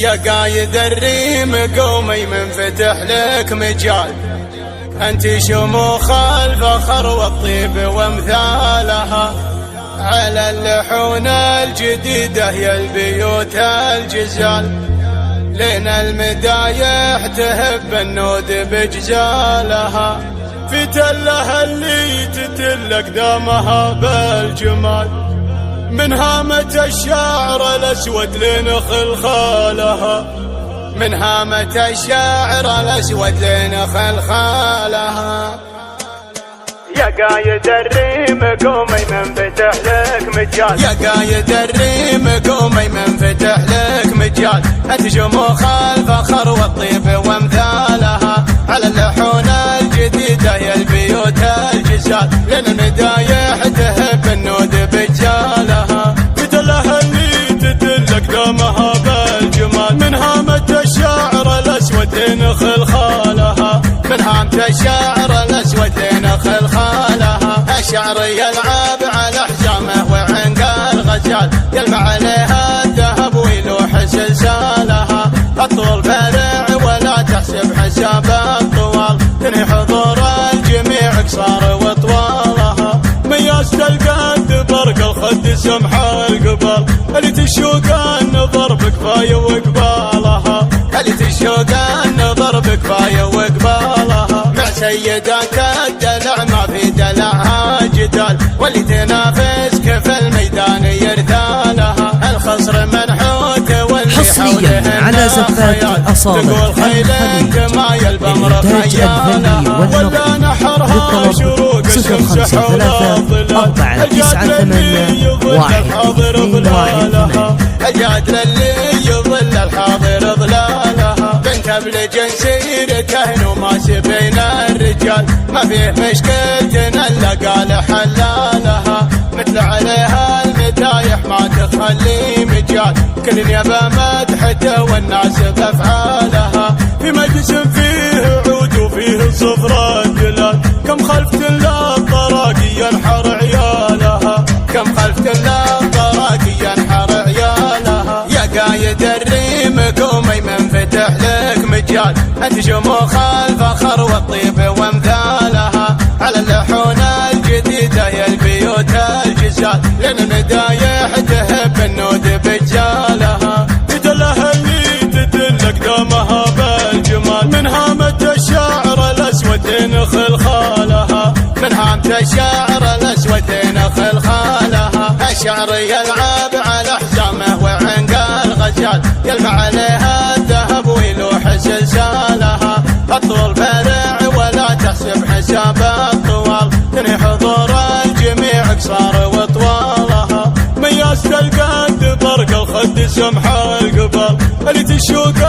يا قايد الريم قومي منفتح لك مجال، انت شموخ الفخر والطيب وامثالها، على اللحون الجديدة يا البيوت الجزال، لنا المدايح تهب النود بجزالها، في تلها اللي تتل اقدامها بالجمال، من هامة الشاعر الاسود لنخل خالها، من هامة الشاعر الاسود لنخل خالها. يا قايد الريم قومي منفتح لك مجال، يا قايد الريم قومي منفتح لك مجال، انت شموخ الفخر والطيب وامثالها، على اللحون الجديدة يا البيوت الجزال، لنا المدايح تهب النود بجالها، قتلها اللي تدل اقدامها بالجمال، من هامة الشاعر الاسود لنخل خالها، من هامة الشاعر الاسود لنخل خالها، الشعر يلعب على حجامه وعنق الغزال، يلمع عليها الذهب ويلوح سلسالها، الطول فرع ولا تحسب حساب الطوال، تنهي حضور الجميع قصار وطوالها، مياس القد برق الخد سمح القبال، اللي تشوق النظر بكفايه وقبالها، اللي تشوق النظر بكفايه وقبالها، مع سيدات الدلع ما في دلعها جدال، واللي تنافس كيف الميدان يرثالها، الخصر منحوت واللي حصريا على زفات أصالة الخليج لإنتاج الفني والنقدي. للطلب 054-981-1221. الجادر اللي يظل الحاضر ظلالها، بنت ابلج سيرته وما بين الرجال، ما فيه مشكلتنا الا قال حلالها، مثل عليها المدايح ما تخلي مجال، كل يبا مدحته والناس بافعالها، في مجلس فيه عود وفيه صفر الدلال، كم خلفت للطراقي ينحر عيالها، كم خلفت للطراقي ينحر عيالها، يا قايد الريم قومي منفتح لك مجال، انت شموخ الفخر والطيب وامثالها، على اللحون الجديدة يا البيوت الجزال، لنا المدايح تهب النود بجالها، تدلها اللي تدل اقدامها بالجمال، من هامة الشاعر الاسود لنخل خالها، من هامة الشاعر الاسود لنخل خالها، الشعر يلعب على حجامه وعنق الغزال، يلمع عليها الذهب ويلوح سلسالها، الطول فرع ولا تحسب حساب الطوال، تنهي حضور الجميع قصار وطوالها، مياس القد برق الخد سمح القبال، اللي تشوق